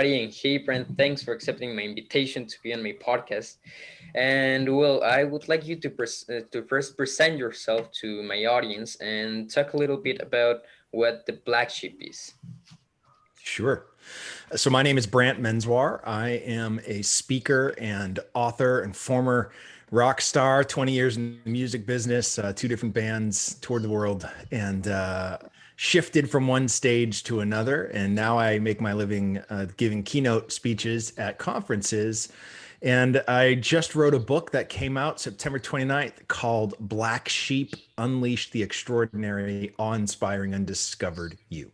And hey, Brent, thanks for accepting my invitation to be on my podcast. And well, I would like you to first present yourself to my audience and talk a little bit about what the black sheep is. Sure. So my name is Brant Menswar. I am a speaker and author and former rock star, 20 years in the music business, two different bands, toured the world, and shifted from one stage to another. And now I make my living giving keynote speeches at conferences. And I just wrote a book that came out September 29th called Black Sheep: Unleash the Extraordinary, Awe-Inspiring, Undiscovered You.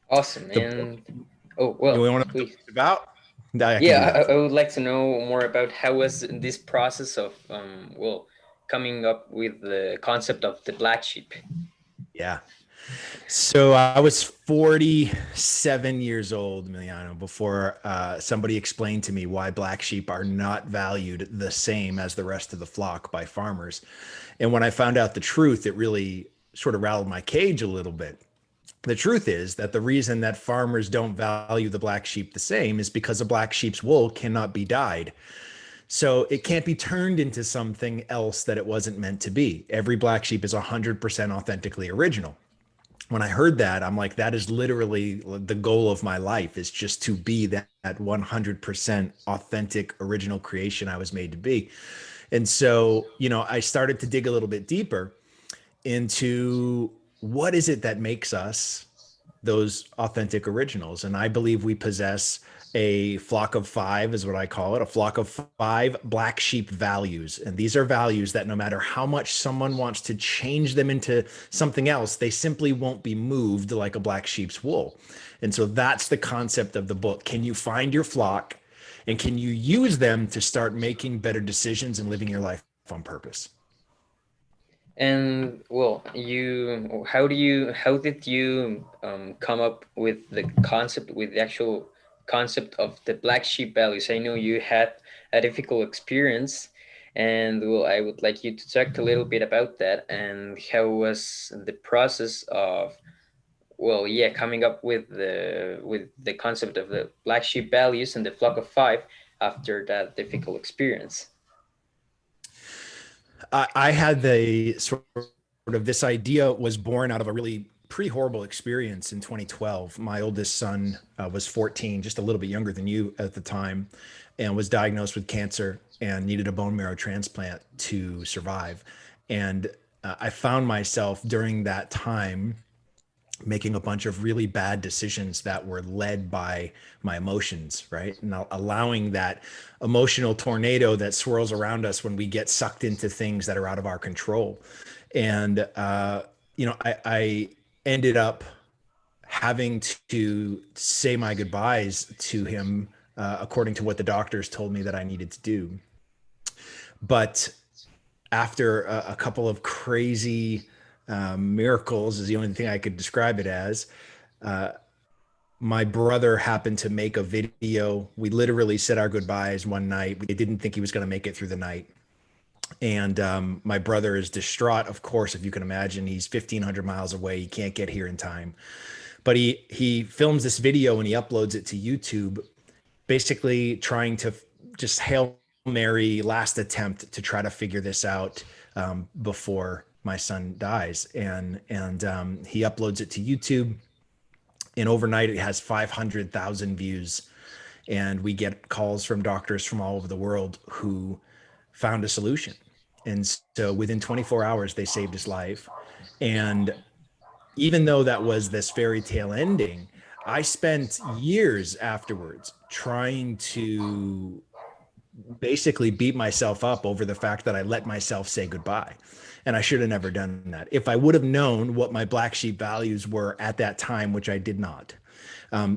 Awesome. The book And oh, you well, want to know please. about? I can do Yeah, that I for you. would like to know more about how was this process of, coming up with the concept of the black sheep. Yeah. So I was 47 years old, Emiliano, before somebody explained to me why black sheep are not valued the same as the rest of the flock by farmers. And when I found out the truth, it really sort of rattled my cage a little bit. The truth is that the reason that farmers don't value the black sheep the same is because a black sheep's wool cannot be dyed. So it can't be turned into something else that it wasn't meant to be. Every black sheep is 100% authentically original. When I heard that, I'm like, that is literally the goal of my life, is just to be that 100% authentic original creation I was made to be. And so, I started to dig a little bit deeper into what is it that makes us those authentic originals. And I believe we possess a flock of five, is what I call it, a flock of five black sheep values. And these are values that no matter how much someone wants to change them into something else, they simply won't be moved like a black sheep's wool. And so that's the concept of the book. Can you find your flock, and can you use them to start making better decisions and living your life on purpose? And well, how did you come up with the concept, with the actual concept of the black sheep values? I know you had a difficult experience, and well, I would like you to talk a little bit about that and how was the process of, well, yeah, coming up with the concept of the black sheep values and the flock of five after that difficult experience. I had the sort of this idea was born out of a really pretty horrible experience in 2012. My oldest son was 14, just a little bit younger than you at the time, and was diagnosed with cancer and needed a bone marrow transplant to survive. And I found myself during that time making a bunch of really bad decisions that were led by my emotions, right? And allowing that emotional tornado that swirls around us when we get sucked into things that are out of our control. And, I ended up having to say my goodbyes to him, according to what the doctors told me that I needed to do. But after a couple of crazy miracles, is the only thing I could describe it as. Uh, my brother happened to make a video. We literally said our goodbyes one night. We didn't think he was going to make it through the night. And my brother is distraught, of course, if you can imagine. He's 1,500 miles away. He can't get here in time. But he films this video and he uploads it to YouTube, basically trying to just Hail Mary last attempt to try to figure this out before my son dies. And he uploads it to YouTube, and overnight it has 500,000 views. And we get calls from doctors from all over the world who found a solution. And so within 24 hours, they saved his life. And even though that was this fairy tale ending, I spent years afterwards trying to basically beat myself up over the fact that I let myself say goodbye. And I should have never done that. If I would have known what my black sheep values were at that time, which I did not,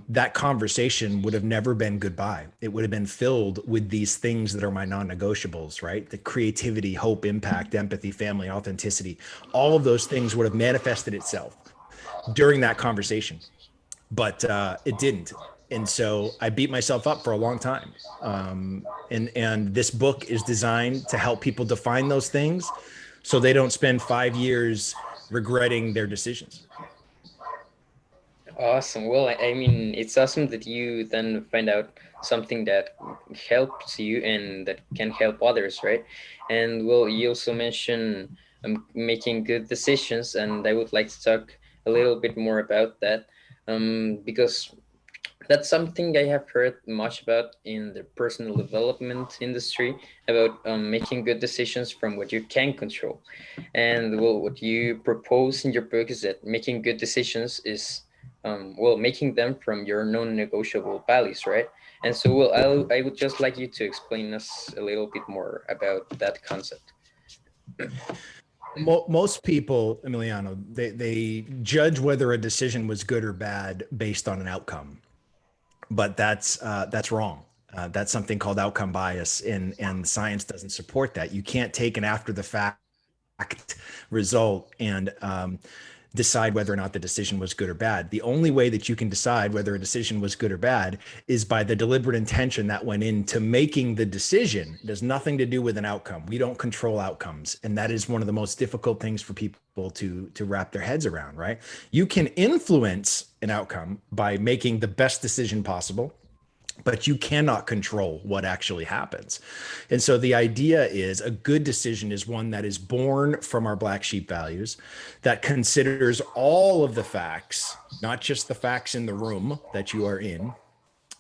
that conversation would have never been goodbye. It would have been filled with these things that are my non-negotiables, right? The creativity, hope, impact, empathy, family, authenticity. All of those things would have manifested itself during that conversation, but it didn't. And so I beat myself up for a long time. And this book is designed to help people define those things so they don't spend 5 years regretting their decisions. Awesome. Well, I mean, it's awesome that you then find out something that helps you and that can help others, right? And well, you also mentioned making good decisions, and I would like to talk a little bit more about that, because that's something I have heard much about in the personal development industry about making good decisions from what you can control. And well, what you propose in your book is that making good decisions is, well, making them from your non-negotiable values, right? And so, well, I would just like you to explain us a little bit more about that concept. Most people, Emiliano, they judge whether a decision was good or bad based on an outcome, but that's wrong. That's something called outcome bias, and science doesn't support that. You can't take an after the fact result and decide whether or not the decision was good or bad. The only way that you can decide whether a decision was good or bad is by the deliberate intention that went into making the decision. It has nothing to do with an outcome. We don't control outcomes. And that is one of the most difficult things for people to wrap their heads around, right? You can influence an outcome by making the best decision possible, but you cannot control what actually happens. And so the idea is a good decision is one that is born from our black sheep values, that considers all of the facts, not just the facts in the room that you are in,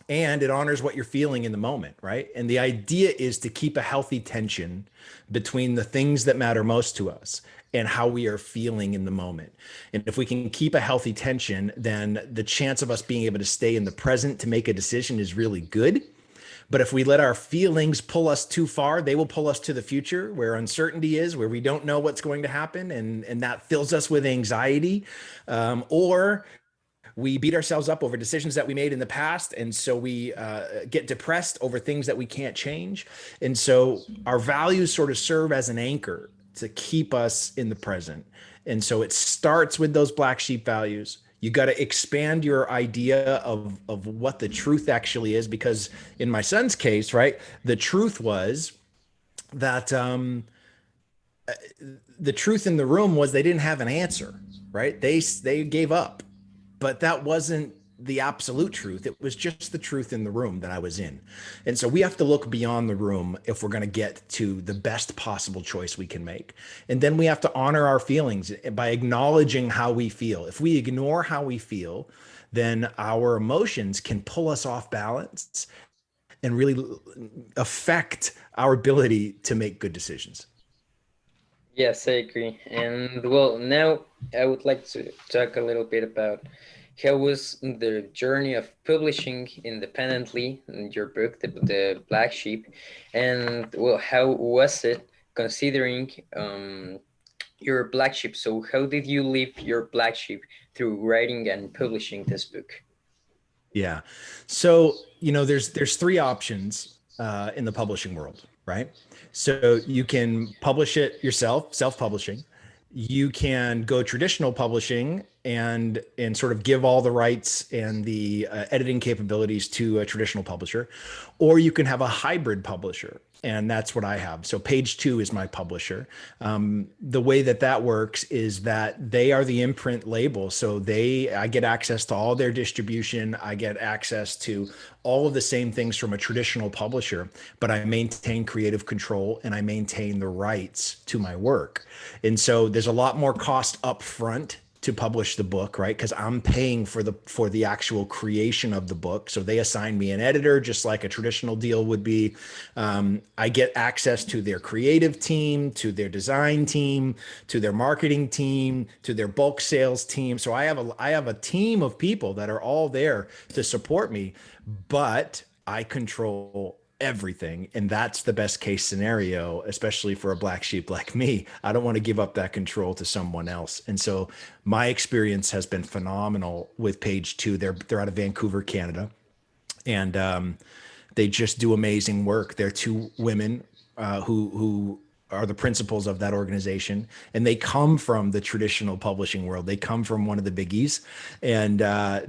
and it honors what you're feeling in the moment, right? And the idea is to keep a healthy tension between the things that matter most to us and how we are feeling in the moment. And if we can keep a healthy tension, then the chance of us being able to stay in the present to make a decision is really good. But if we let our feelings pull us too far, they will pull us to the future where uncertainty is, where we don't know what's going to happen. And that fills us with anxiety. Or we beat ourselves up over decisions that we made in the past, and so we get depressed over things that we can't change. And so our values sort of serve as an anchor to keep us in the present. And so it starts with those black sheep values. You got to expand your idea of what the truth actually is, because in my son's case, right, the truth was that the truth in the room was they didn't have an answer, right? They gave up, but that wasn't the absolute truth. It was just the truth in the room that I was in. And so we have to look beyond the room if we're going to get to the best possible choice we can make. And then we have to honor our feelings by acknowledging how we feel. If we ignore how we feel, then our emotions can pull us off balance and really affect our ability to make good decisions. Yes, I agree. And well, now I would like to talk a little bit about how was the journey of publishing independently in your book, the Black Sheep, and well, how was it considering your black sheep? So, how did you live your black sheep through writing and publishing this book? Yeah. So, there's three options in the publishing world, right? So you can publish it yourself, self-publishing. You can go traditional publishing and sort of give all the rights and the editing capabilities to a traditional publisher, or you can have a hybrid publisher, and that's what I have. So Page Two is my publisher. The way that works is that they are the imprint label, so I get access to all their distribution. I get access to all of the same things from a traditional publisher, but I maintain creative control and I maintain the rights to my work. And so there's a lot more cost up front to publish the book, right? Because I'm paying for the actual creation of the book. So they assign me an editor, just like a traditional deal would be. I get access to their creative team, to their design team, to their marketing team, to their bulk sales team. So I have a team of people that are all there to support me, but I control everything. And that's the best case scenario, especially for a black sheep like me. I don't want to give up that control to someone else. And so my experience has been phenomenal with Page Two. They're out of Vancouver, Canada. And they just do amazing work. They're two women who are the principals of that organization, and they come from the traditional publishing world. They come from one of the biggies, and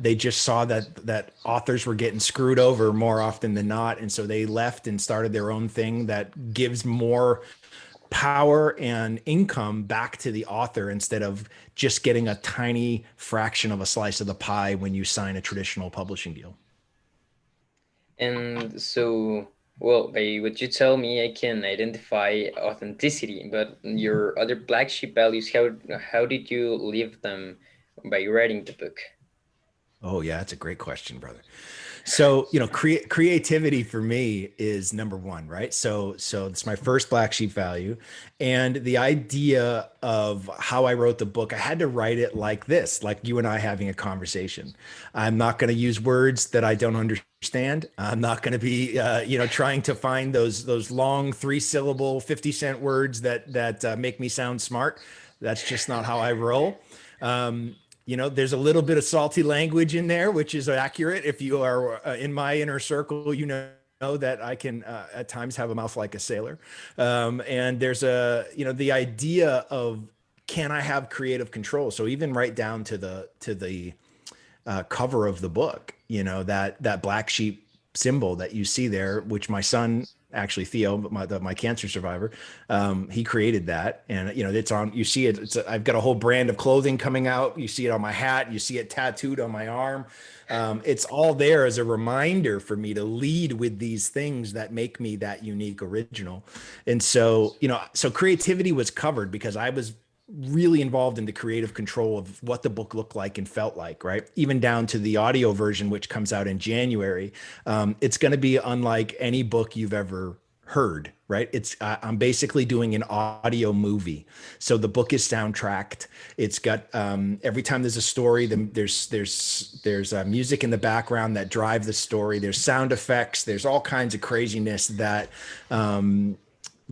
they just saw that authors were getting screwed over more often than not, and so they left and started their own thing that gives more power and income back to the author instead of just getting a tiny fraction of a slice of the pie when you sign a traditional publishing deal. And so, well, by what you tell me, I can identify authenticity. But your other black sheep values, how did you live them by writing the book? Oh yeah, that's a great question, brother. So, creativity for me is number one, right? So it's my first black sheep value. And the idea of how I wrote the book, I had to write it like this, like you and I having a conversation. I'm not going to use words that I don't understand. I'm not going to be, trying to find those long 3-syllable 50-cent words that make me sound smart. That's just not how I roll. Um, there's a little bit of salty language in there, which is accurate. If you are in my inner circle, know that I can at times have a mouth like a sailor. And there's the idea of, can I have creative control? So even right down to the cover of the book, that black sheep symbol that you see there, which my son, actually Theo, my cancer survivor, he created that, and it's on. You see it. I've got a whole brand of clothing coming out. You see it on my hat. You see it tattooed on my arm. It's all there as a reminder for me to lead with these things that make me that unique original. And so creativity was covered because I was really involved in the creative control of what the book looked like and felt like, right? Even down to the audio version, which comes out in January. It's going to be unlike any book you've ever heard, right? I'm basically doing an audio movie. So the book is soundtracked. It's got every time there's a story, then there's music in the background that drive the story. There's sound effects. There's all kinds of craziness that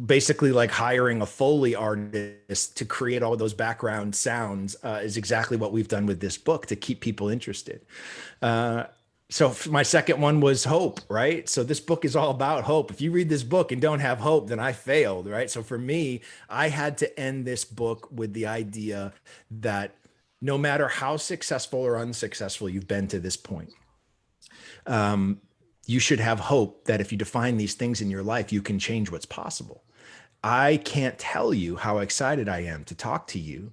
basically like hiring a Foley artist to create all those background sounds is exactly what we've done with this book to keep people interested. So my second one was hope, right? So this book is all about hope. If you read this book and don't have hope, then I failed, right? So for me, I had to end this book with the idea that no matter how successful or unsuccessful you've been to this point, you should have hope that if you define these things in your life, you can change what's possible. I can't tell you how excited I am to talk to you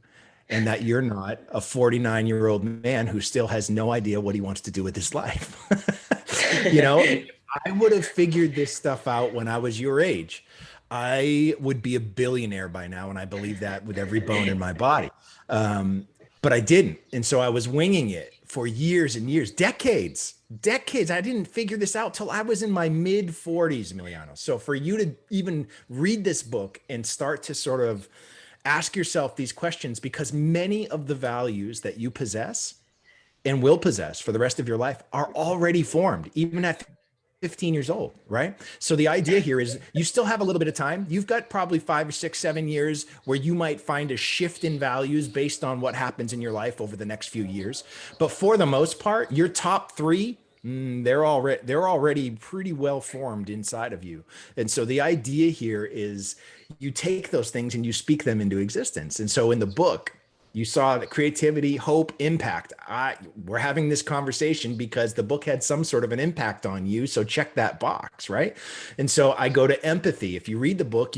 and that you're not a 49-year-old man who still has no idea what he wants to do with his life. If I would have figured this stuff out when I was your age, I would be a billionaire by now. And I believe that with every bone in my body. But I didn't. And so I was winging it for years and years, decades. I didn't figure this out till I was in my mid 40s, Emiliano. So for you to even read this book and start to sort of ask yourself these questions, because many of the values that you possess and will possess for the rest of your life are already formed, even at 15 years old, right? So the idea here is you still have a little bit of time. You've got probably 5 or 6, 7 years where you might find a shift in values based on what happens in your life over the next few years. But for the most part, your top three, they're already pretty well formed inside of you. And so the idea here is you take those things and you speak them into existence. And so in the book, you saw that creativity, hope, impact. We're having this conversation because the book had some sort of an impact on you. So check that box, right? And so I go to empathy. If you read the book,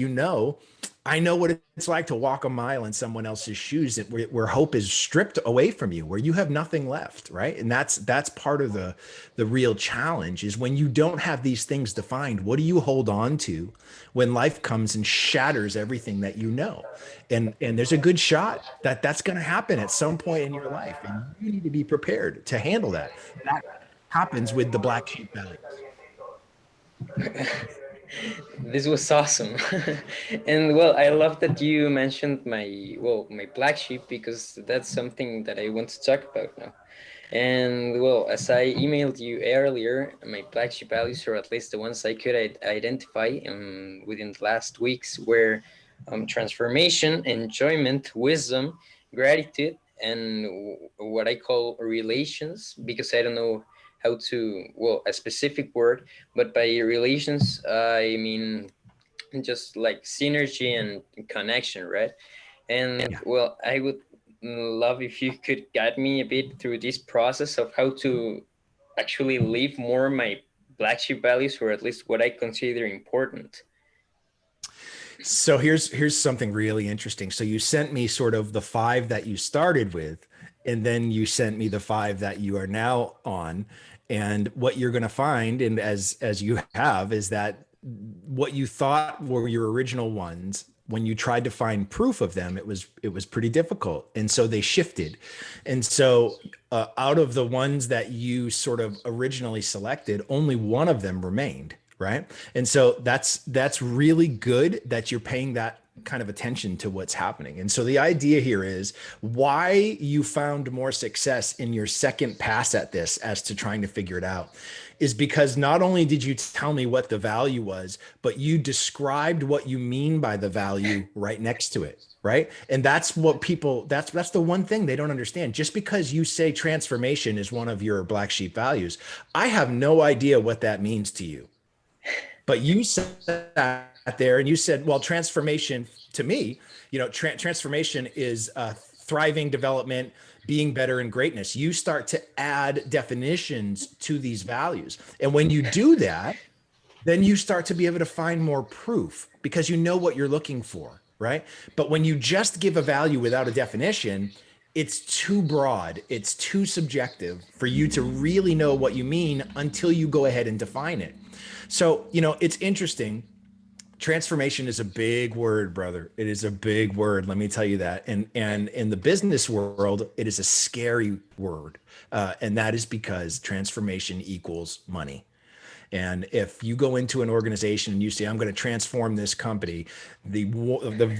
I know what it's like to walk a mile in someone else's shoes where hope is stripped away from you, where you have nothing left, right? And that's part of the real challenge is when you don't have these things defined, what do you hold on to when life comes and shatters everything that you know? And there's a good shot that that's going to happen at some point in your life, and you need to be prepared to handle that. That happens with the black sheep values. This was awesome. And well, I love that you mentioned my black sheep, because that's something that I want to talk about now. And well, as I emailed you earlier, my black sheep values, or at least the ones I could identify within the last weeks, were transformation, enjoyment, wisdom, gratitude, and what I call relations, because I don't know how to, well, a specific word, but by relations, I mean just like synergy and connection, right? And Yeah. well, I would love if you could guide me a bit through this process of how to actually live more my black sheep values, or at least what I consider important. So here's something really interesting. So you sent me sort of the five that you started with, and then you sent me the five that you are now on. And what you're going to find, and as you have, is that what you thought were your original ones, when you tried to find proof of them, it was pretty difficult, and so they shifted. And so out of the ones that you sort of originally selected, only one of them remained, right? And so that's really good that you're paying that kind of attention to what's happening. And so the idea here is why you found more success in your second pass at this as to trying to figure it out is because not only did you tell me what the value was, but you described what you mean by the value right next to it. Right. And that's what people, that's the one thing they don't understand. Just because you say transformation is one of your black sheep values, I have no idea what that means to you. But you sat there and you said, well, transformation to me, transformation is thriving development, being better, and greatness. You start to add definitions to these values. And when you do that, then you start to be able to find more proof because you know what you're looking for, right? But when you just give a value without a definition, it's too broad, it's too subjective for you to really know what you mean until you go ahead and define it. So, it's interesting. Transformation is a big word, brother. It is a big word. Let me tell you that. And in the business world, it is a scary word. And that is because transformation equals money. And if you go into an organization and you say, I'm going to transform this company, the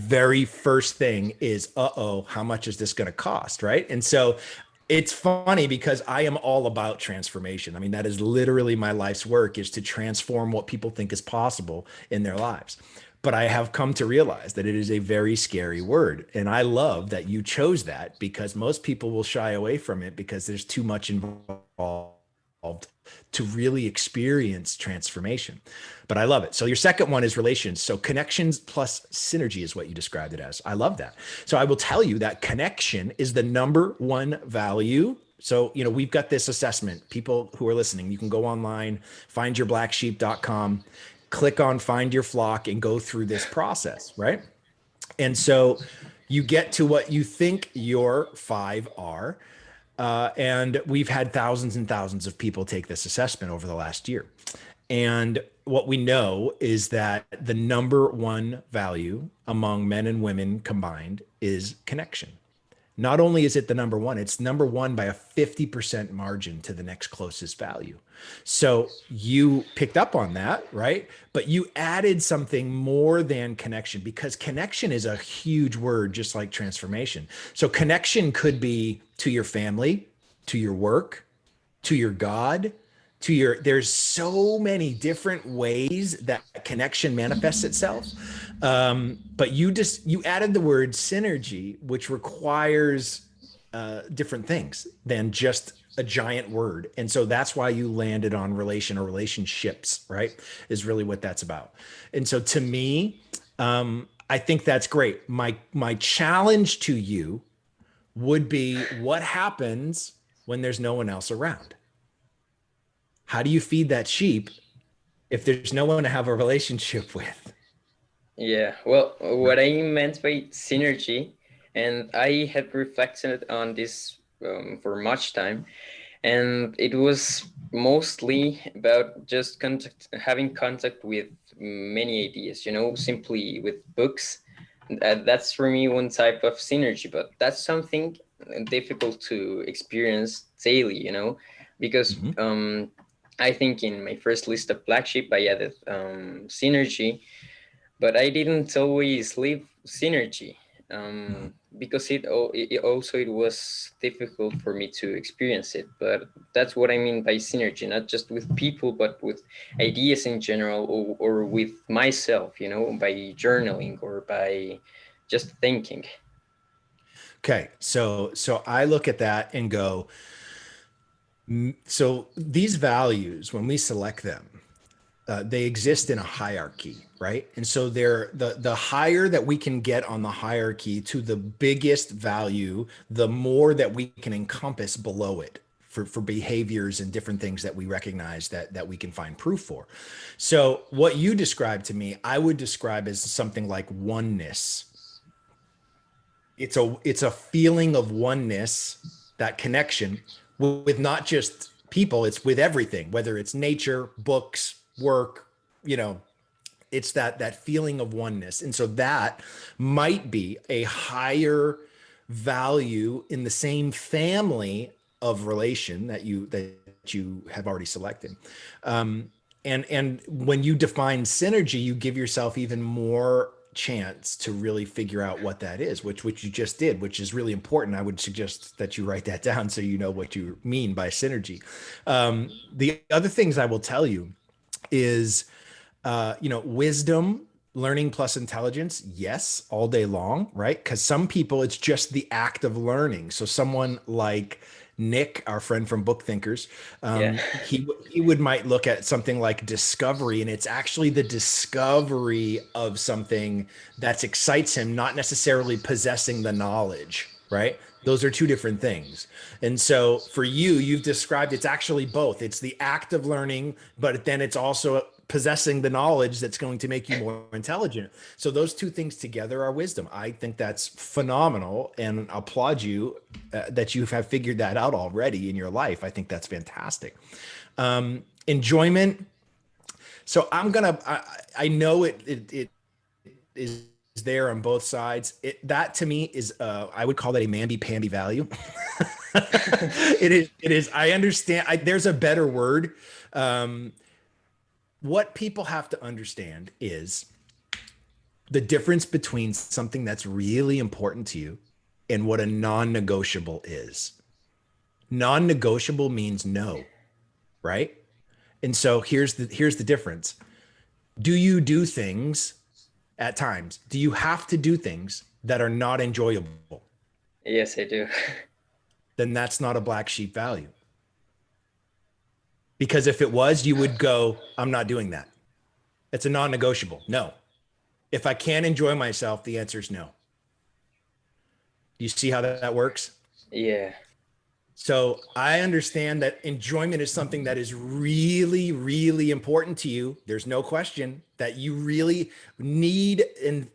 very first thing is, uh-oh, how much is this going to cost? Right. And so it's funny because I am all about transformation. I mean, that is literally my life's work, is to transform what people think is possible in their lives. But I have come to realize that it is a very scary word. And I love that you chose that because most people will shy away from it because there's too much involved to really experience transformation. But I love it. So your second one is relations. So connections plus synergy is what you described it as. I love that. So I will tell you that connection is the number one value. So, we've got this assessment. People who are listening, you can go online, findyourblacksheep.com, click on find your flock and go through this process, right? And so you get to what you think your five are. And we've had thousands and thousands of people take this assessment over the last year. And what we know is that the number one value among men and women combined is connection. Not only is it the number one, it's number one by a 50% margin to the next closest value. So you picked up on that, right? But you added something more than connection, because connection is a huge word, just like transformation. So connection could be to your family, to your work, to your God, there's so many different ways that connection manifests itself. But you added the word synergy, which requires different things than just a giant word. And so that's why you landed on relation or relationships, right? Is really what that's about. And so to me, I think that's great. My challenge to you would be, what happens when there's no one else around? How do you feed that sheep if there's no one to have a relationship with? Yeah, well, what I meant by synergy, and I had reflected on this for much time, and it was mostly about just having contact with many ideas, simply with books. That's for me one type of synergy, but that's something difficult to experience daily, because Mhm. I think in my first list of black sheep I added synergy, but I didn't always live synergy, because it was difficult for me to experience it. But that's what I mean by synergy, not just with people, but with ideas in general, or with myself, by journaling or by just thinking. Okay, so I look at that and go, so these values, when we select them, they exist in a hierarchy, right? And so they're the higher that we can get on the hierarchy to the biggest value, the more that we can encompass below it for behaviors and different things that we recognize that we can find proof for. So what you described to me, I would describe as something like oneness. It's a feeling of oneness, that connection with not just people, it's with everything, whether it's nature, books, work, you know, it's that feeling of oneness. And so that might be a higher value in the same family of relation that you have already selected. And when you define synergy, you give yourself even more chance to really figure out what that is, which you just did, which is really important. I would suggest that you write that down so you know what you mean by synergy. The other things I will tell you is, wisdom, learning plus intelligence, yes, all day long, right? Because some people, it's just the act of learning. So someone like Nick, our friend from Book Thinkers, Yeah. he would might look at something like discovery, and it's actually the discovery of something that excites him, not necessarily possessing the knowledge, right? Those are two different things. And so for you, you've described it's actually both. It's the act of learning, but then it's also possessing the knowledge that's going to make you more intelligent. So those two things together are wisdom. I think that's phenomenal and applaud you that you have figured that out already in your life. I think that's fantastic. Enjoyment. So I know it is there on both sides. That to me is, I would call that a mamby-pamby value. It is. I understand. There's a better word. Um, what people have to understand is the difference between something that's really important to you and what a non-negotiable is. Non-negotiable means no, right? And so here's the difference. Do you do things at times? Do you have to do things that are not enjoyable? Yes, I do. Then that's not a black sheep value. Because if it was, you would go, I'm not doing that. It's a non-negotiable. No. If I can't enjoy myself, the answer is no. Do you see how that works? Yeah. So I understand that enjoyment is something that is really, really important to you. There's no question that you really need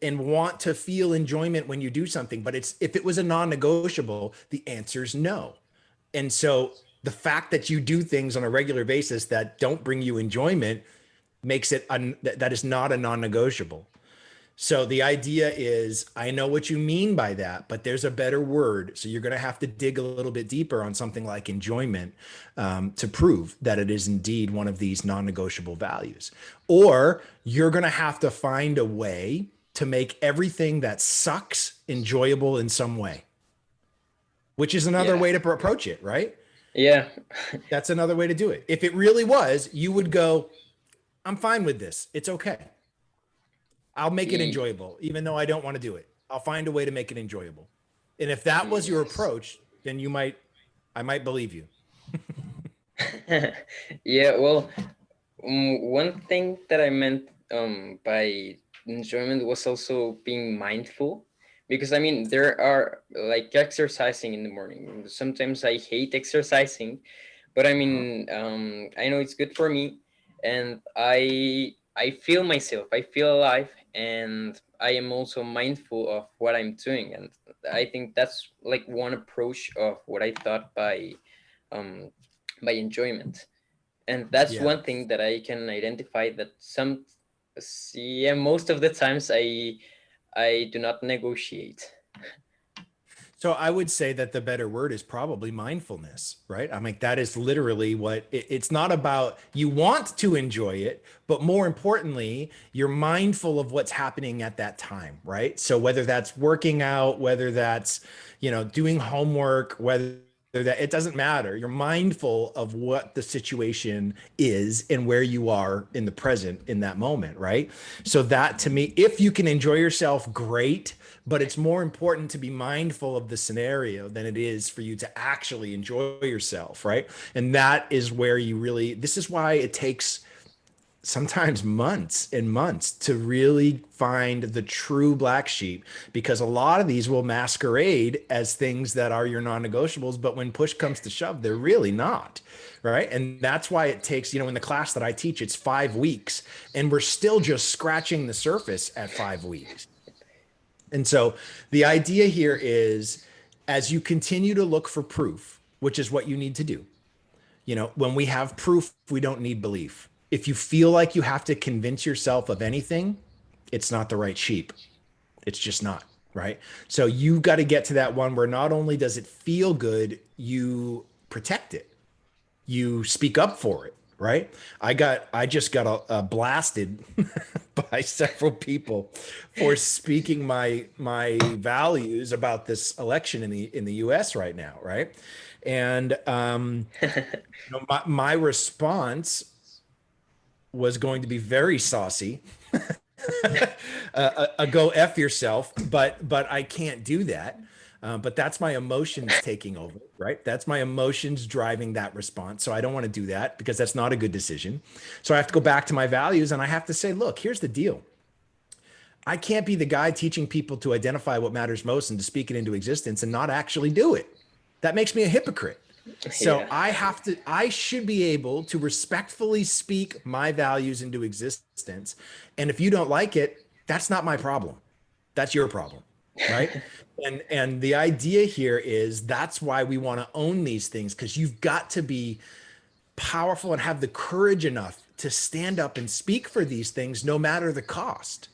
and want to feel enjoyment when you do something. But if it was a non-negotiable, the answer is no. And so the fact that you do things on a regular basis that don't bring you enjoyment makes it that is not a non-negotiable. So the idea is, I know what you mean by that, but there's a better word. So you're going to have to dig a little bit deeper on something like enjoyment, to prove that it is indeed one of these non-negotiable values. Or you're going to have to find a way to make everything that sucks enjoyable in some way, which is another Yeah. way to approach it, right? Yeah. That's another way to do it. If it really was, you would go, I'm fine with this. It's okay. I'll make it Ye- enjoyable, even though I don't want to do it. I'll find a way to make it enjoyable. And if that was your yes. approach, then I might believe you. Yeah, well, one thing that I meant by enjoyment was also being mindful, because I mean there are like exercising in the morning. Sometimes I hate exercising, but I Uh-huh. mean I know it's good for me, and I feel myself. I feel alive, and I am also mindful of what I'm doing, and I think that's like one approach of what I thought um by enjoyment. And that's Yeah. one thing that I can identify, that yeah, most of the times I do not negotiate. So I would say that the better word is probably mindfulness, right? I mean, that is literally it's not about, you want to enjoy it, but more importantly, you're mindful of what's happening at that time, right? So whether that's working out, whether that's, doing homework, whether that, it doesn't matter. You're mindful of what the situation is and where you are in the present in that moment, right? So that to me, if you can enjoy yourself, great, but it's more important to be mindful of the scenario than it is for you to actually enjoy yourself, right? And that is where this is why it takes sometimes months and months to really find the true black sheep, because a lot of these will masquerade as things that are your non-negotiables, but when push comes to shove, they're really not. Right. And that's why it takes, in the class that I teach, it's 5 weeks and we're still just scratching the surface at 5 weeks. And so the idea here is, as you continue to look for proof, which is what you need to do, when we have proof, we don't need belief. If you feel like you have to convince yourself of anything, it's not the right sheep. It's just not, right? So you got to get to that one where not only does it feel good, you protect it. You speak up for it, right? I just got blasted by several people for speaking my values about this election in the US right now, right? And my response was going to be very saucy, a go F yourself, but I can't do that. But that's my emotions taking over, right? That's my emotions driving that response. So I don't want to do that because that's not a good decision. So I have to go back to my values and I have to say, look, here's the deal. I can't be the guy teaching people to identify what matters most and to speak it into existence and not actually do it. That makes me a hypocrite. So Yeah. I should be able to respectfully speak my values into existence. And if you don't like it, that's not my problem. That's your problem. Right. And the idea here is that's why we want to own these things, because you've got to be powerful and have the courage enough to stand up and speak for these things no matter the cost.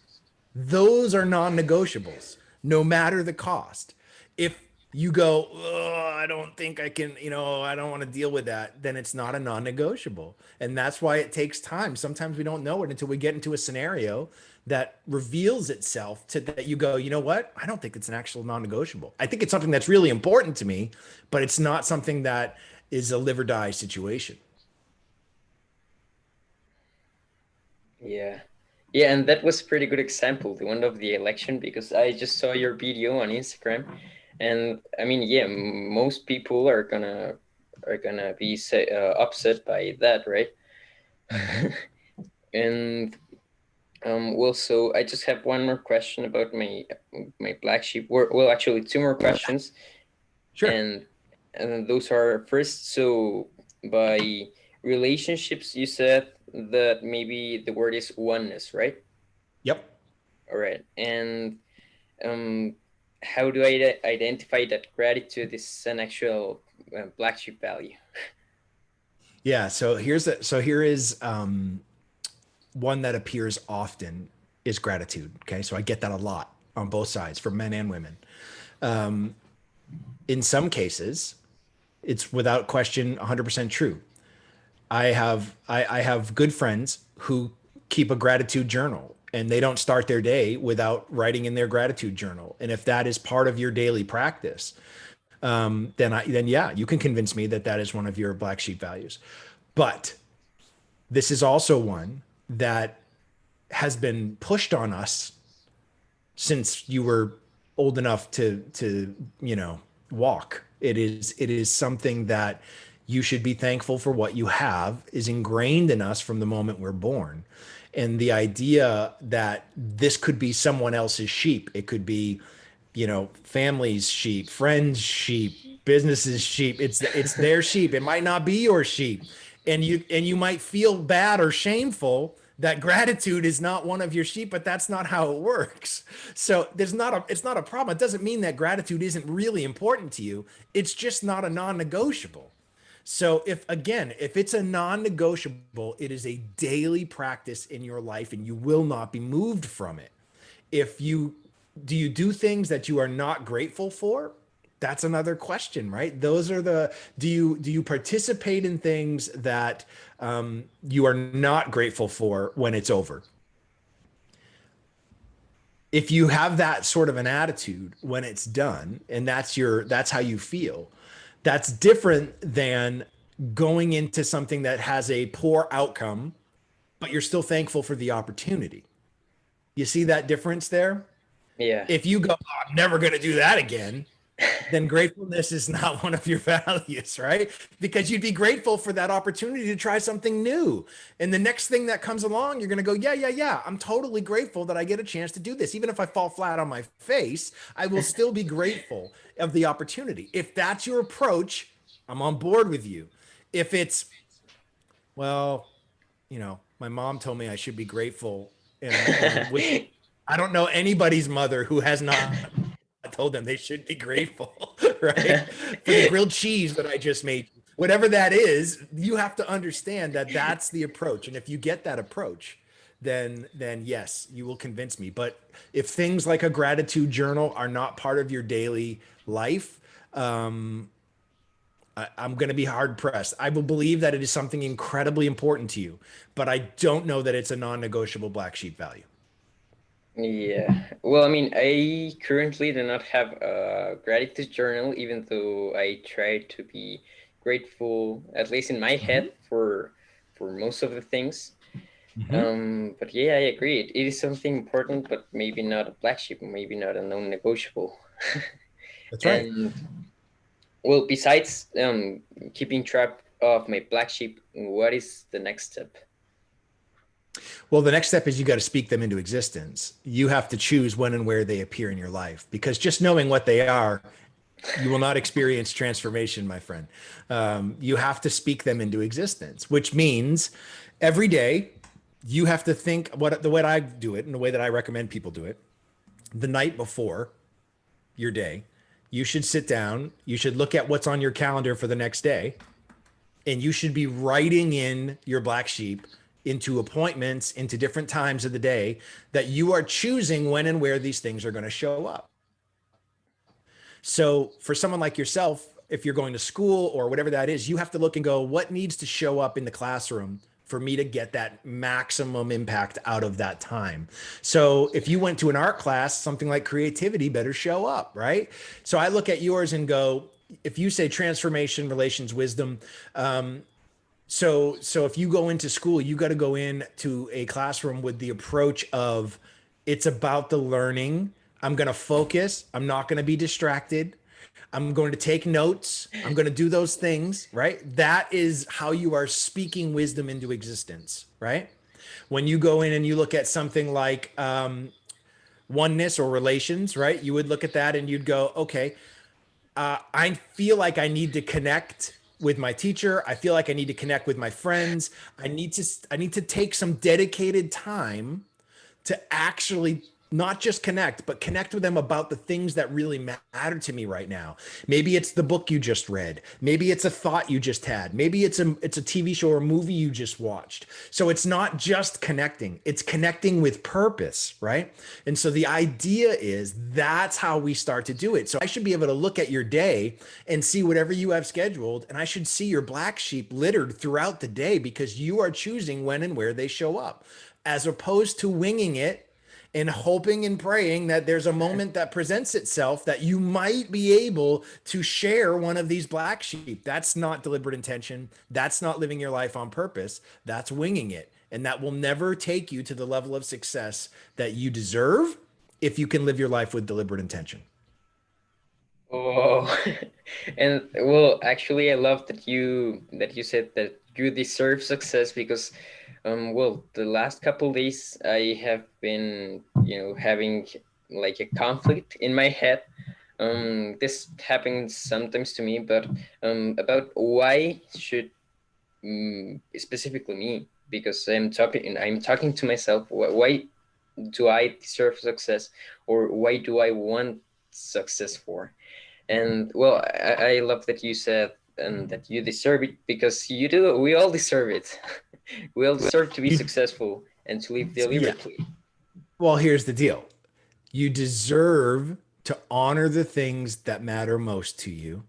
Those are non-negotiables, no matter the cost. If you go, oh, I don't think I can, I don't want to deal with that, then it's not a non-negotiable. And that's why it takes time. Sometimes we don't know it until we get into a scenario that reveals itself to that you go, you know what? I don't think it's an actual non-negotiable. I think it's something that's really important to me, but it's not something that is a live or die situation. Yeah. Yeah, and that was a pretty good example, the one of the election, because I just saw your video on Instagram, and I mean, yeah, most people are gonna be upset by that, right? Mm-hmm. And well, so I just have one more question about my black sheep. Well, actually, two more questions, Sure. and those are first. So by relationships, you said that maybe the word is oneness, right? Yep. All right, and um, how do I identify that gratitude is an actual black sheep value? Yeah. So here is one that appears often is gratitude. Okay. So I get that a lot on both sides for men and women. Um, in some cases, it's without question 100% true. I have good friends who keep a gratitude journal and they don't start their day without writing in their gratitude journal. And if that is part of your daily practice, then yeah, you can convince me that that is one of your black sheep values. But this is also one that has been pushed on us since you were old enough to walk. It is something that you should be thankful for. What you have is ingrained in us from the moment we're born. And the idea that this could be someone else's sheep, it could be, family's sheep, friends' sheep, businesses' sheep. It's their sheep. It might not be your sheep. And you might feel bad or shameful that gratitude is not one of your sheep, but that's not how it works. So it's not a problem. It doesn't mean that gratitude isn't really important to you. It's just not a non-negotiable. So if it's a non-negotiable, it is a daily practice in your life and you will not be moved from it. If you Do you do things that you are not grateful for? That's another question, right? Those are the do you participate in things that you are not grateful for when it's over? If you have that sort of an attitude when it's done and that's how you feel, that's different than going into something that has a poor outcome, but you're still thankful for the opportunity. You see that difference there? Yeah. If you go, oh, I'm never going to do that again, then gratefulness is not one of your values, right? Because you'd be grateful for that opportunity to try something new. And the next thing that comes along, you're going to go, yeah, yeah, yeah. I'm totally grateful that I get a chance to do this. Even if I fall flat on my face, I will still be grateful of the opportunity. If that's your approach, I'm on board with you. If it's, well, my mom told me I should be grateful, and which I don't know anybody's mother who has not told them they should be grateful, right? For the grilled cheese that I just made. Whatever that is, you have to understand that that's the approach. And if you get that approach, then yes, you will convince me. But if things like a gratitude journal are not part of your daily life, um, I'm going to be hard pressed. I will believe that it is something incredibly important to you, but I don't know that it's a non-negotiable black sheep value. Yeah. Well, I mean, I currently do not have a gratitude journal, even though I try to be grateful, at least in my Mhm. head, for most of the things. Mhm. But yeah, I agree. It is something important, but maybe not a black sheep, maybe not a non-negotiable. That's right. And well, besides keeping track of my black sheep, what is the next step? Well, the next step is you got to speak them into existence. You have to choose when and where they appear in your life because just knowing what they are, you will not experience transformation, my friend. You have to speak them into existence, which means every day you have to think the way I do it and the way that I recommend people do it. The night before your day, you should sit down, you should look at what's on your calendar for the next day, and you should be writing in your black sheep into appointments, into different times of the day that you are choosing when and where these things are going to show up. So for someone like yourself, if you're going to school or whatever that is, you have to look and go, what needs to show up in the classroom for me to get that maximum impact out of that time? So if you went to an art class, something like creativity better show up, right? So I look at yours and go, if you say transformation, relations, wisdom, so if you go into school, you got to go in to a classroom with the approach of it's about the learning. I'm going to focus. I'm not going to be distracted. I'm going to take notes. I'm going to do those things, right? That is how you are speaking wisdom into existence, right? When you go in and you look at something like oneness or relations, right? You would look at that and you'd go, okay, I feel like I need to connect with my teacher. I feel like I need to connect with my friends. I need to take some dedicated time to actually not just connect, but connect with them about the things that really matter to me right now. Maybe it's the book you just read. Maybe it's a thought you just had. Maybe it's a TV show or a movie you just watched. So it's not just connecting, it's connecting with purpose, right? And so the idea is that's how we start to do it. So I should be able to look at your day and see whatever you have scheduled, and I should see your black sheep littered throughout the day because you are choosing when and where they show up, as opposed to winging it and hoping and praying that there's a moment that presents itself that you might be able to share one of these black sheep. That's not deliberate intention. That's not living your life on purpose. That's winging it. And that will never take you to the level of success that you deserve if you can live your life with deliberate intention. Oh, and well, actually, I love that you said that you deserve success because, well, the last couple days I have been, having like a conflict in my head. This happens sometimes to me, but about why should specifically me, because I'm talking to myself. Why do I deserve success, or why do I want success for? And well, I love that you said and that you deserve it because you do. We all deserve it. We all deserve to be You, successful and to live yeah. deliberately. Well, here's the deal. You deserve to honor the things that matter most to you,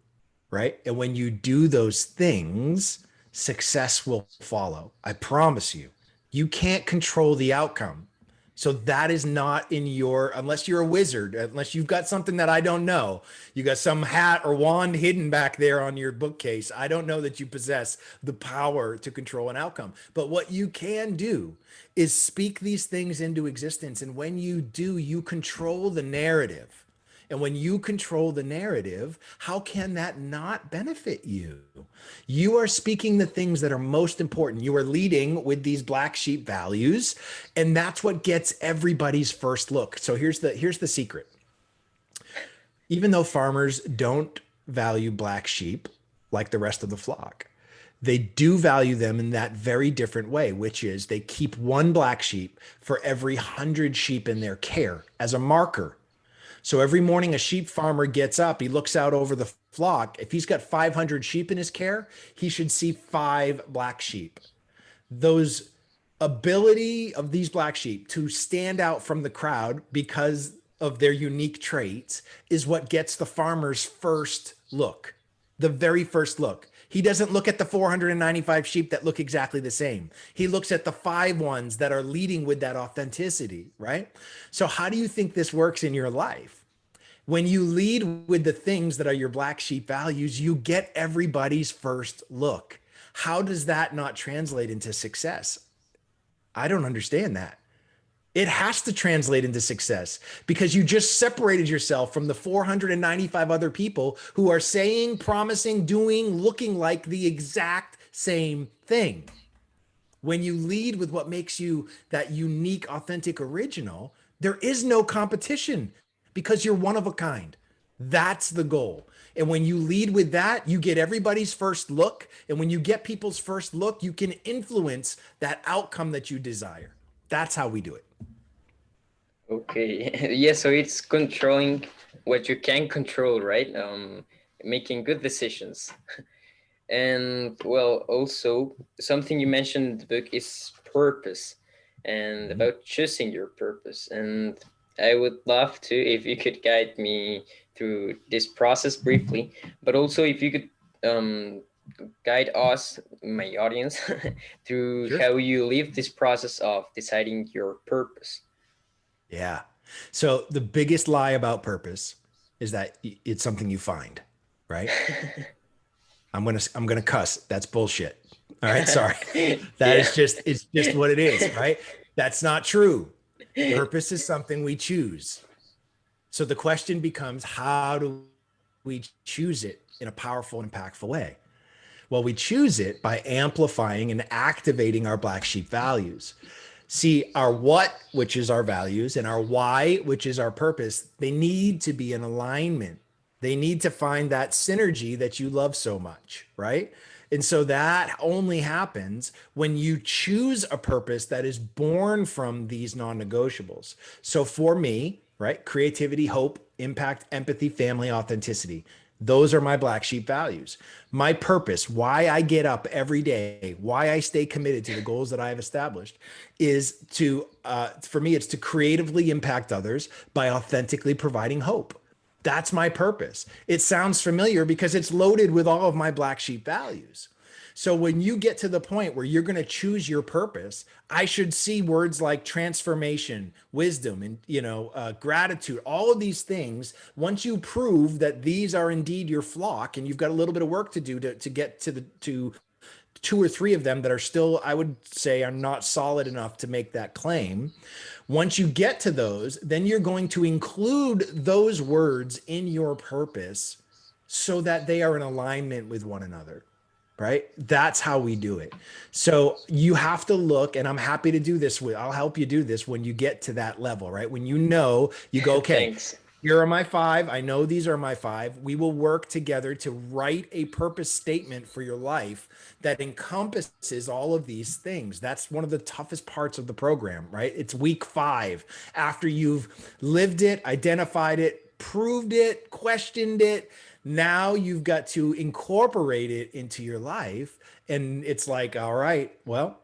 right? And when you do those things, success will follow. I promise you. You can't control the outcome. So that is not in your, unless you're a wizard, unless you've got something that I don't know. You got some hat or wand hidden back there on your bookcase. I don't know that you possess the power to control an outcome. But what you can do is speak these things into existence. And when you do, you control the narrative. And when you control the narrative, how can that not benefit you? You are speaking the things that are most important. You are leading with these black sheep values, and that's what gets everybody's first look. So here's the secret. Even though farmers don't value black sheep like the rest of the flock, they do value them in that very different way, which is they keep one black sheep for every 100 sheep in their care as a marker. So every morning a sheep farmer gets up, he looks out over the flock. If he's got 500 sheep in his care, he should see 5 black sheep. Those ability of these black sheep to stand out from the crowd because of their unique traits is what gets the farmer's first look, the very first look. He doesn't look at the 495 sheep that look exactly the same. He looks at the 5 ones that are leading with that authenticity, right? So, how do you think this works in your life? When you lead with the things that are your black sheep values, you get everybody's first look. How does that not translate into success? I don't understand that. It has to translate into success because you just separated yourself from the 495 other people who are saying, promising, doing, looking like the exact same thing. When you lead with what makes you that unique, authentic, original, there is no competition because you're one of a kind. That's the goal. And when you lead with that, you get everybody's first look. And when you get people's first look, you can influence that outcome that you desire. That's how we do it. Okay. Yeah, so it's controlling what you can control, right? Making good decisions. And well, also something you mentioned in the book is purpose and Mhm. about choosing your purpose. And I would love to if you could guide me through this process briefly, but also if you could um, guide us, my audience, through Sure. how you live this process of deciding your purpose. Yeah. So the biggest lie about purpose is that it's something you find, right? I'm gonna cuss. That's bullshit. All right, sorry. That Yeah. is just it's just what it is, right? That's not true. Purpose is something we choose. So the question becomes, how do we choose it in a powerful and impactful way? Well, we choose it by amplifying and activating our black sheep values. See, our what, which is our values, and our why, which is our purpose, they need to be in alignment. They need to find that synergy that you love so much, right? And so that only happens when you choose a purpose that is born from these non negotiables. So for me, right, creativity, hope, impact, empathy, family, authenticity. Those are my black sheep values. My purpose, why I get up every day, why I stay committed to the goals that I have established, is for me, it's to creatively impact others by authentically providing hope. That's my purpose. It sounds familiar because it's loaded with all of my black sheep values. So when you get to the point where you're going to choose your purpose, I should see words like transformation, wisdom, and gratitude. All of these things. Once you prove that these are indeed your flock, and you've got a little bit of work to do to get to 2 or 3 of them that are still, I would say, are not solid enough to make that claim. Once you get to those, then you're going to include those words in your purpose so that they are in alignment with one another, right? That's how we do it. So you have to look, and I'm happy to do this I'll help you do this when you get to that level, right? When you go, okay, Thanks. here are my 5. I know these are my 5. We will work together to write a purpose statement for your life that encompasses all of these things. That's one of the toughest parts of the program, right? It's week 5. After you've lived it, identified it, proved it, questioned it, now you've got to incorporate it into your life. And it's like, all right, well,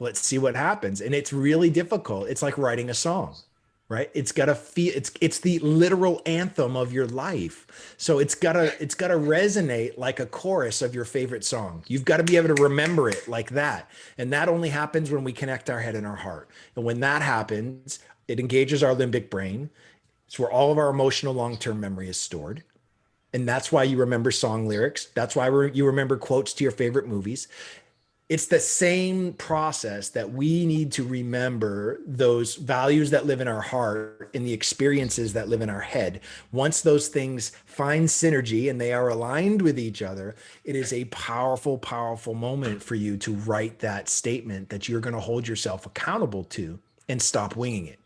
let's see what happens. And it's really difficult. It's like writing a song, right? It's got to feel, it's the literal anthem of your life. So it's got to resonate like a chorus of your favorite song. You've got to be able to remember it like that. And that only happens when we connect our head and our heart. And when that happens, it engages our limbic brain. It's where all of our emotional long-term memory is stored. And that's why you remember song lyrics. That's why you remember quotes to your favorite movies. It's the same process that we need to remember those values that live in our heart and the experiences that live in our head. Once those things find synergy and they are aligned with each other, it is a powerful, powerful moment for you to write that statement that you're going to hold yourself accountable to and stop winging it.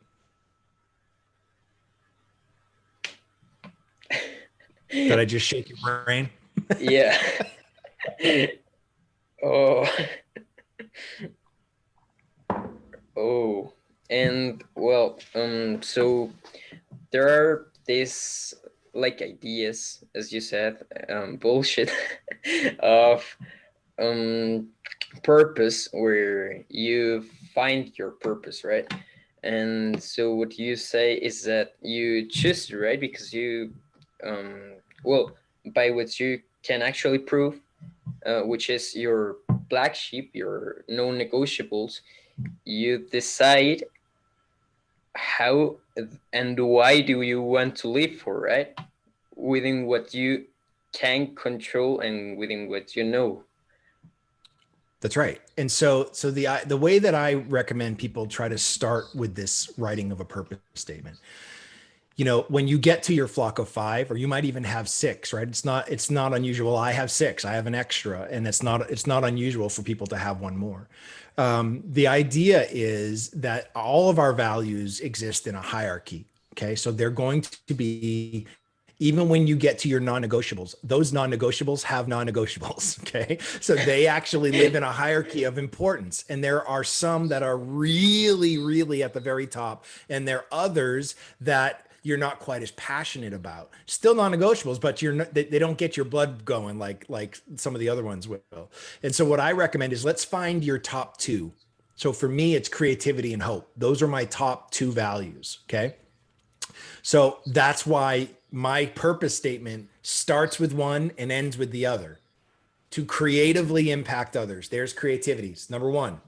Did I just shake your brain? Yeah. Oh. Oh. And well, so there are these like ideas, as you said, bullshit of um purpose, where you find your purpose, right? And so what you say is that you choose, right? Because you well, by what you can actually prove, which is your black sheep, your non-negotiables, you decide how and why do you want to live for, right? Within what you can control and within what you know. That's right. And so the way that I recommend people try to start with this writing of a purpose statement, when you get to your flock of five, or you might even have six, right? It's not unusual. I have six. I have an extra, and it's not unusual for people to have one more. The idea is that all of our values exist in a hierarchy. Okay, so they're going to be, even when you get to your non-negotiables, those non-negotiables have non-negotiables. Okay, so they actually live in a hierarchy of importance, and there are some that are really, really at the very top, and there are others that you're not quite as passionate about. Still non-negotiables, but they don't get your blood going like some of the other ones will. And so what I recommend is, let's find your top two. So for me, it's creativity and hope. Those are my top two values. Okay. So that's why my purpose statement starts with one and ends with the other: to creatively impact others. There's creativities, number one.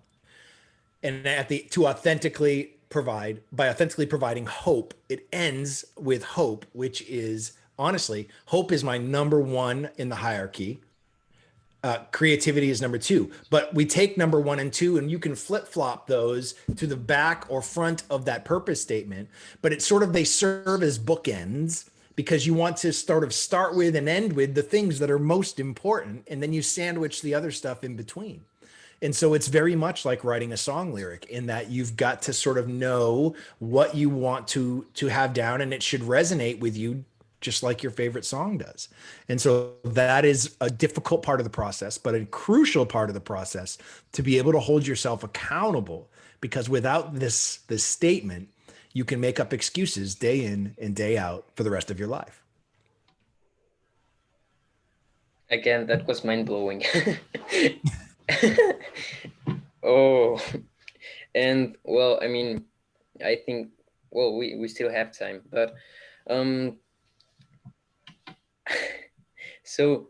And to authentically provide, by authentically providing hope, it ends with hope, which is, honestly, hope is my number one in the hierarchy. Creativity is number two, but we take number one and two, and you can flip flop those to the back or front of that purpose statement. But it's sort of, they serve as bookends, because you want to sort of start with and end with the things that are most important, and then you sandwich the other stuff in between. And so it's very much like writing a song lyric, in that you've got to sort of know what you want to have down, and it should resonate with you just like your favorite song does. And so that is a difficult part of the process, but a crucial part of the process, to be able to hold yourself accountable, because without this statement, you can make up excuses day in and day out for the rest of your life. Again, that was mind blowing. Oh, and well, I mean, I think, well, we still have time, but um, so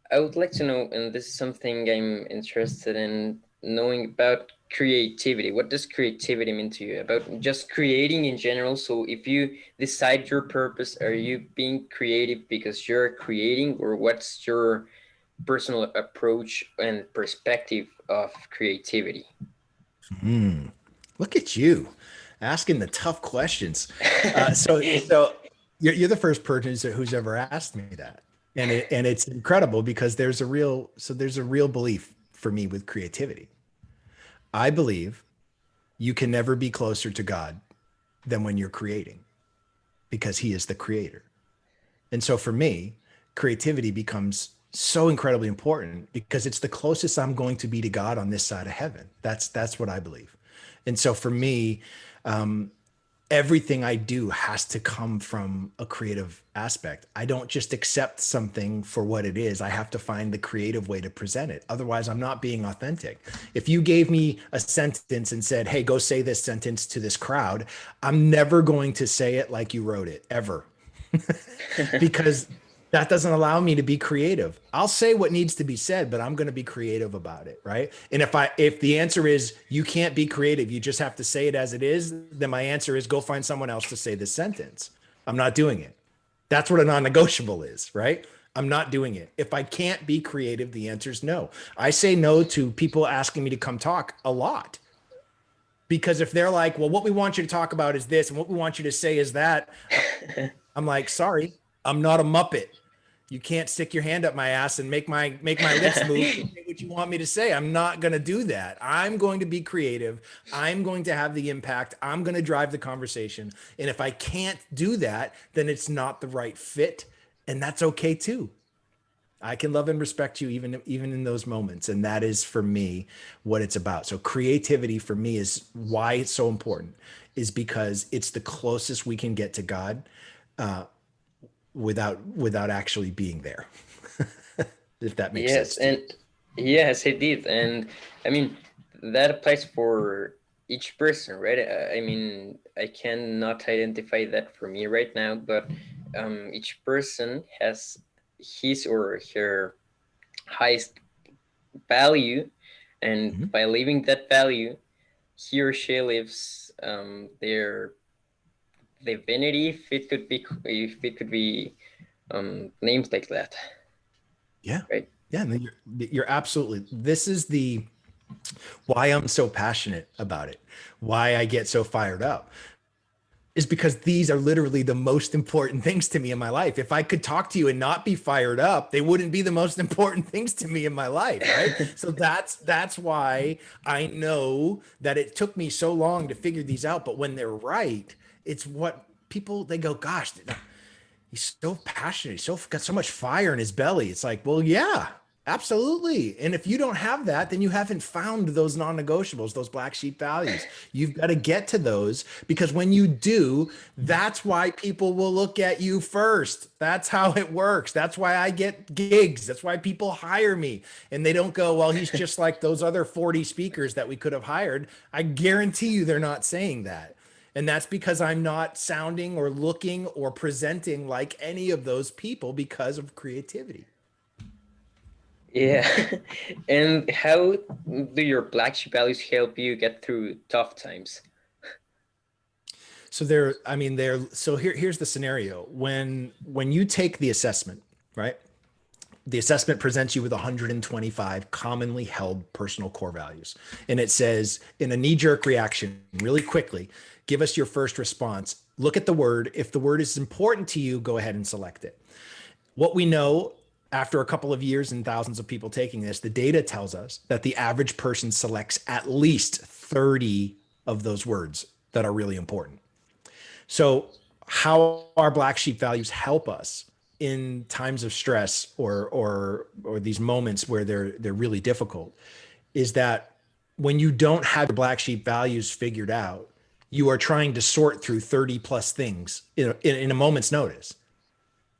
I would like to know, and this is something I'm interested in knowing about creativity. What does creativity mean to you? About just creating in general. So if you decide your purpose, are you being creative because you're creating, or what's your personal approach and perspective of creativity? Mm, look at you asking the tough questions. So you're the first person who's ever asked me that, and it's incredible, because there's a real belief for me with creativity. I believe you can never be closer to God than when you're creating, because He is the creator. And so for me, creativity becomes so incredibly important, because it's the closest I'm going to be to God on this side of heaven. That's what I believe. And so for me, um, everything I do has to come from a creative aspect. I don't just accept something for what it is. I have to find the creative way to present it. Otherwise, I'm not being authentic. If you gave me a sentence and said, "Hey, go say this sentence to this crowd," I'm never going to say it like you wrote it, ever. Because that doesn't allow me to be creative. I'll say what needs to be said, but I'm going to be creative about it, right? And if the answer is you can't be creative, you just have to say it as it is, then my answer is go find someone else to say this sentence. I'm not doing it. That's what a non-negotiable is, right? I'm not doing it. If I can't be creative, the answer is no. I say no to people asking me to come talk a lot, because if they're like, well, what we want you to talk about is this and what we want you to say is that, I'm like, sorry, I'm not a Muppet. You can't stick your hand up my ass and make my lips move to say what you want me to say. I'm not going to do that. I'm going to be creative. I'm going to have the impact. I'm going to drive the conversation. And if I can't do that, then it's not the right fit, and that's okay too. I can love and respect you even in those moments, and that is for me what it's about. So creativity for me is why it's so important, is because it's the closest we can get to God without actually being there. If that makes Yes, sense to you. and yes, it did, and I mean that applies for each person, right? I mean, I cannot identify that for me right now, but each person has his or her highest value, and Mhm. by living that value, he or she lives their divinity, if it could be named like that, Yeah. right? Yeah, and you're absolutely. This is the why I'm so passionate about it. Why I get so fired up is because these are literally the most important things to me in my life. If I could talk to you and not be fired up, they wouldn't be the most important things to me in my life, right? So that's why I know that it took me so long to figure these out, but when they're right, it's what people they go, gosh, he's so passionate. He's so got so much fire in his belly. It's like, well, yeah, absolutely. And if you don't have that, then you haven't found those non-negotiables, those black sheep values. You've got to get to those, because when you do, that's why people will look at you first. That's how it works. That's why I get gigs. That's why people hire me. And they don't go, well, he's just like those other 40 speakers that we could have hired. I guarantee you they're not saying that. And that's because I'm not sounding or looking or presenting like any of those people because of creativity. Yeah. And how do your black sheep values help you get through tough times? So I mean, so here's the scenario. When you take the assessment, right? The assessment presents you with 125 commonly held personal core values. And it says, in a knee jerk reaction, really quickly, give us your first response. Look at the word. If the word is important to you, go ahead and select it. What we know after a couple of years and thousands of people taking this, the data tells us that the average person selects at least 30 of those words that are really important. So, how our black sheep values help us in times of stress or these moments where they're really difficult is that when you don't have your black sheep values figured out, you are trying to sort through 30 plus things in a moment's notice.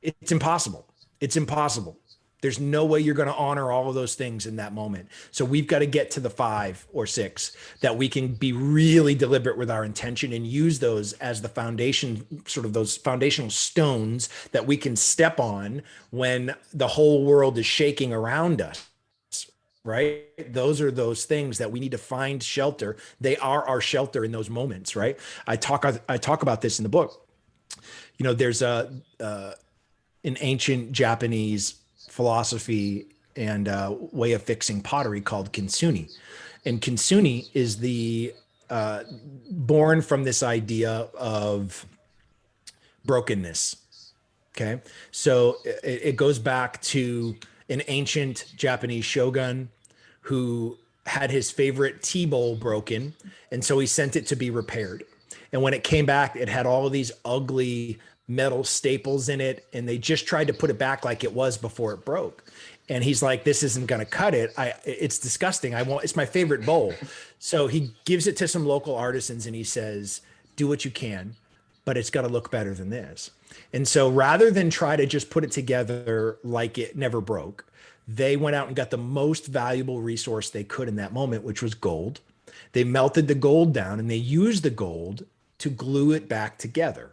It's impossible. It's impossible. There's no way you're going to honor all of those things in that moment. So we've got to get to the 5 or 6 that we can be really deliberate with our intention and use those as the foundation, sort of those foundational stones that we can step on when the whole world is shaking around us. Right? Those are those things that we need to find shelter. They are our shelter in those moments, right? I talk about this in the book. There's an ancient Japanese philosophy and way of fixing pottery called kintsugi. And kintsugi is the born from this idea of brokenness. Okay. So it goes back to an ancient Japanese shogun who had his favorite tea bowl broken. And so he sent it to be repaired. And when it came back, it had all of these ugly metal staples in it. And they just tried to put it back like it was before it broke. And he's like, this isn't going to cut it. It's disgusting. It's my favorite bowl. So he gives it to some local artisans and he says, do what you can, but it's got to look better than this. And so rather than try to just put it together like it never broke, they went out and got the most valuable resource they could in that moment, which was gold. They melted the gold down and they used the gold to glue it back together.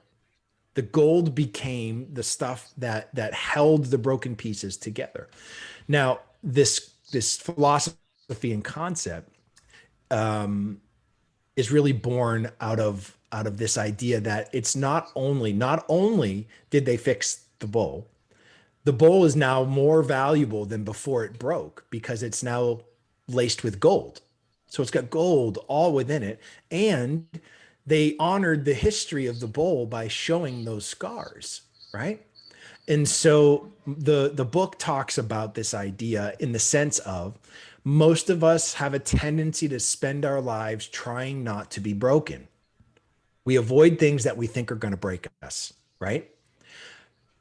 The gold became the stuff that held the broken pieces together. Now, this philosophy and concept is really born out of this idea that it's not only did they fix the bowl, The bowl is now more valuable than before it broke because it's now laced with gold. So it's got gold all within it. And they honored the history of the bowl by showing those scars, right? And so the book talks about this idea in the sense of most of us have a tendency to spend our lives trying not to be broken. We avoid things that we think are going to break us, right?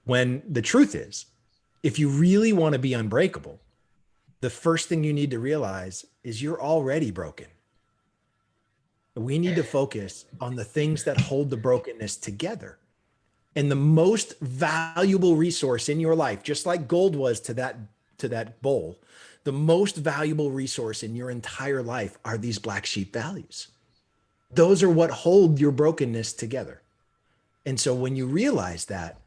When the truth is, if you really want to be unbreakable, the first thing you need to realize is you're already broken. We need to focus on the things that hold the brokenness together. And the most valuable resource in your life, just like gold was to that bowl, the most valuable resource in your entire life are these black sheep values. Those are what hold your brokenness together. And so when you realize that,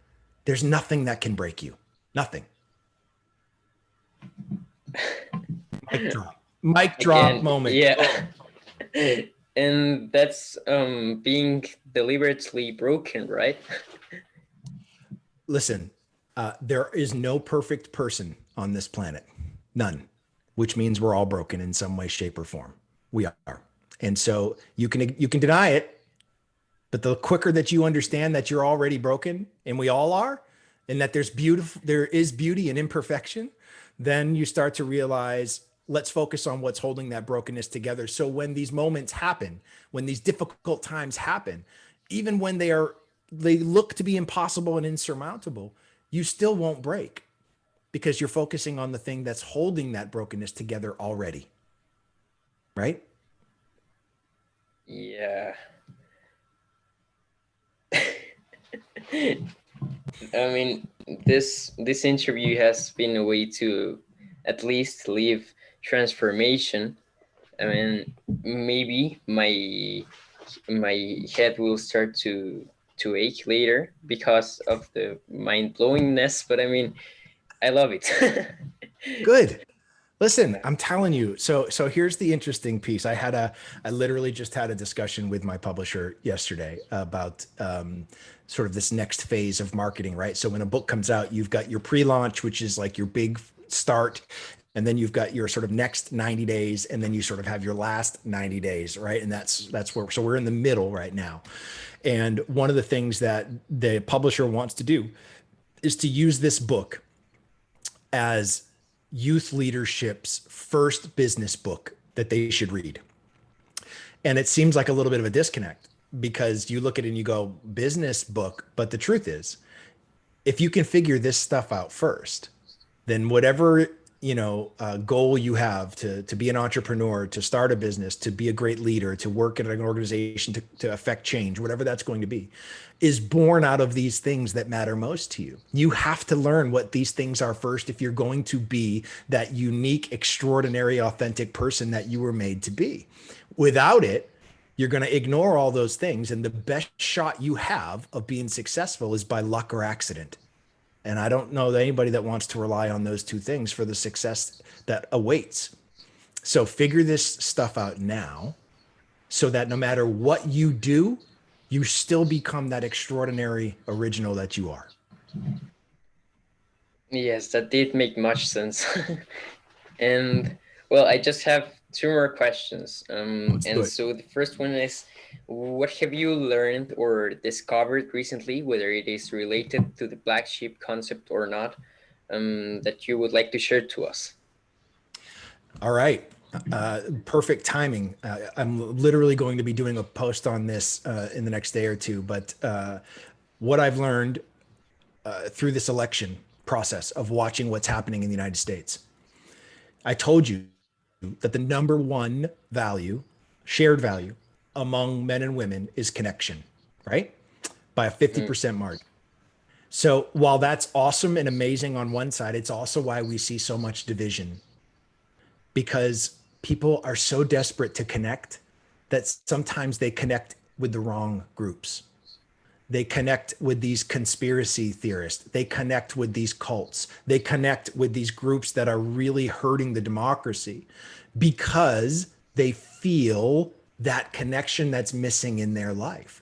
there's nothing that can break you. Nothing. Mic drop. Mic drop Again, moment. yeah. And that's being deliberately broken, right? Listen, there is no perfect person on this planet. None. Which means we're all broken in some way, shape, or form. We are. And so you can deny it, but the quicker that you understand that you're already broken, and we all are, and that there is beauty in imperfection, then you start to realize, let's focus on what's holding that brokenness together. So when these moments happen, when these difficult times happen, even when they look to be impossible and insurmountable, you still won't break because you're focusing on the thing that's holding that brokenness together already. Right? Yeah. I mean, this interview has been a way to at least leave transformation. I mean, maybe my head will start to ache later because of the mind blowingness. But I mean, I love it. Good. Listen, I'm telling you. So here's the interesting piece. I literally just had a discussion with my publisher yesterday about sort of this next phase of marketing, right? So when a book comes out, you've got your pre-launch, which is like your big start, and then you've got your sort of next 90 days, and then you sort of have your last 90 days, right? And that's where so we're in the middle right now. And one of the things that the publisher wants to do is to use this book as youth leadership's first business book that they should read. And it seems like a little bit of a disconnect because you look at it and you go, business book. But the truth is, if you can figure this stuff out first, then whatever goal you have to be an entrepreneur, to start a business, to be a great leader, to work at an organization, to affect change, whatever that's going to be, is born out of these things that matter most to you. You have to learn what these things are first if you're going to be that unique, extraordinary, authentic person that you were made to be. Without it, you're going to ignore all those things. And the best shot you have of being successful is by luck or accident. And I don't know anybody that wants to rely on those two things for the success that awaits. So figure this stuff out now so that no matter what you do, you still become that extraordinary original that you are. Yes, that did make much sense. And well, I just have two more questions. Let's do And it. so the first one is, what have you learned or discovered recently, whether it is related to the black sheep concept or not, that you would like to share to us? All right. Perfect timing. I'm literally going to be doing a post on this in the next day or two. But what I've learned through this election process of watching what's happening in the United States, I told you that the number one value, shared value among men and women is connection, right? By a Mm, 50% margin. So while that's awesome and amazing on one side, it's also why we see so much division because people are so desperate to connect that sometimes they connect with the wrong groups. They connect with these conspiracy theorists. They connect with these cults. They connect with these groups that are really hurting the democracy because they feel that connection that's missing in their life.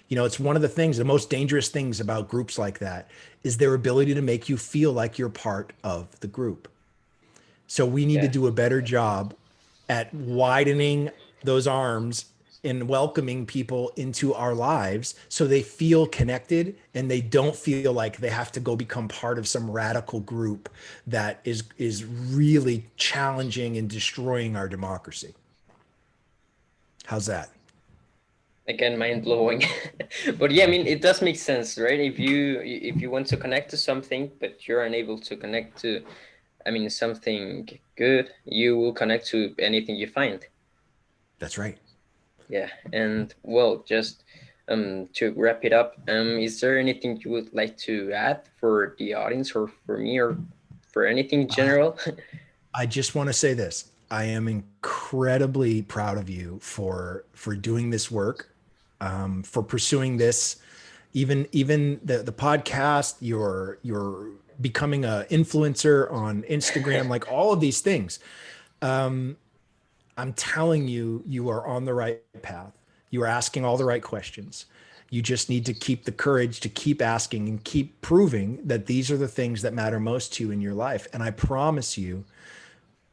You know, it's one of the things, the most dangerous things about groups like that is their ability to make you feel like you're part of the group. So we need to Yeah. do a better job at widening those arms and welcoming people into our lives so they feel connected and they don't feel like they have to go become part of some radical group that is really challenging and destroying our democracy. How's that? Again, mind blowing. But yeah, I mean, it does make sense, right? If you want to connect to something, but you're unable to connect to, I mean, something good, you will connect to anything you find. That's right. Yeah, and well, just to wrap it up, is there anything you would like to add for the audience, or for me, or for anything in I, general? I just want to say this. I am incredibly proud of you for doing this work, for pursuing this, even the podcast, you're becoming a influencer on Instagram, like all of these things. I'm telling you, you are on the right path. You are asking all the right questions. You just need to keep the courage to keep asking and keep proving that these are the things that matter most to you in your life. And I promise you,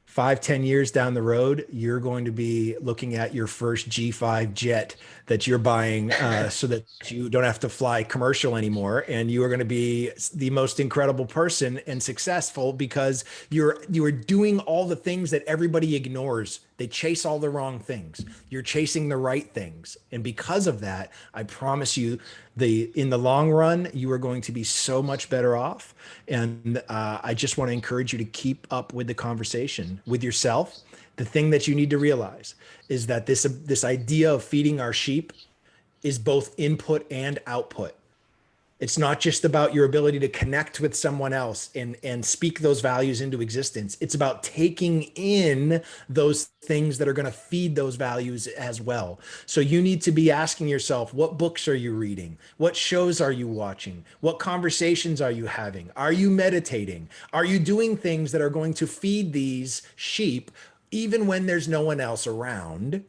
5, 10 years down the road, you're going to be looking at your first G5 jet that you're buying so that you don't have to fly commercial anymore. And you are going to be the most incredible person and successful because you are doing all the things that everybody ignores. They chase all the wrong things. You're chasing the right things. And because of that, I promise you, in the long run, you are going to be so much better off. And I just want to encourage you to keep up with the conversation with yourself. The thing that you need to realize is that this idea of feeding our sheep is both input and output. It's not just about your ability to connect with someone else and speak those values into existence. It's about taking in those things that are going to feed those values as well. So you need to be asking yourself, what books are you reading? What shows are you watching? What conversations are you having? Are you meditating? Are you doing things that are going to feed these sheep even when there's no one else around?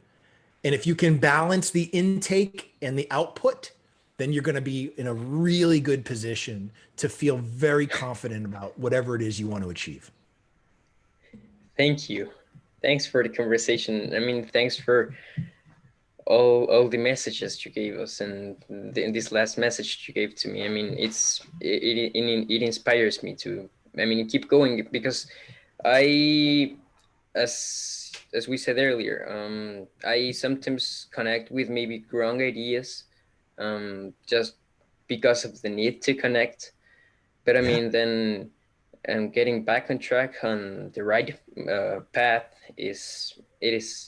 And if you can balance the intake and the output, then you're going to be in a really good position to feel very confident about whatever it is you want to achieve. Thank you. Thanks for the conversation. I mean, thanks for all the messages you gave us, and in this last message you gave to me. I mean, it inspires me to, I mean, keep going, because I, as we said earlier, I sometimes connect with maybe wrong ideas, just because of the need to connect. But I Yeah. mean, then getting back on track on the right path is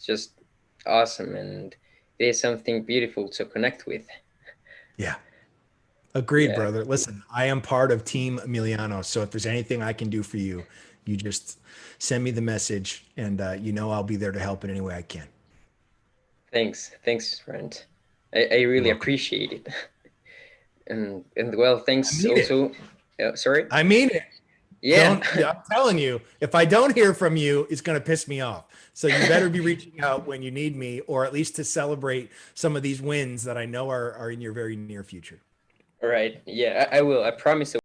just awesome, and it is something beautiful to connect with. Yeah. Agreed, Yeah. brother. Listen, I am part of Team Emiliano. So if there's anything I can do for you, you just send me the message and I'll be there to help in any way I can. Thanks, Brent. I You're really welcome. appreciate it. And well, I thanks mean it. also. Sorry. I mean it. Yeah. Don't, I'm telling you, if I don't hear from you, it's going to piss me off. So you better be reaching out when you need me, or at least to celebrate some of these wins that I know are in your very near future. All right. Yeah, I will. I promise.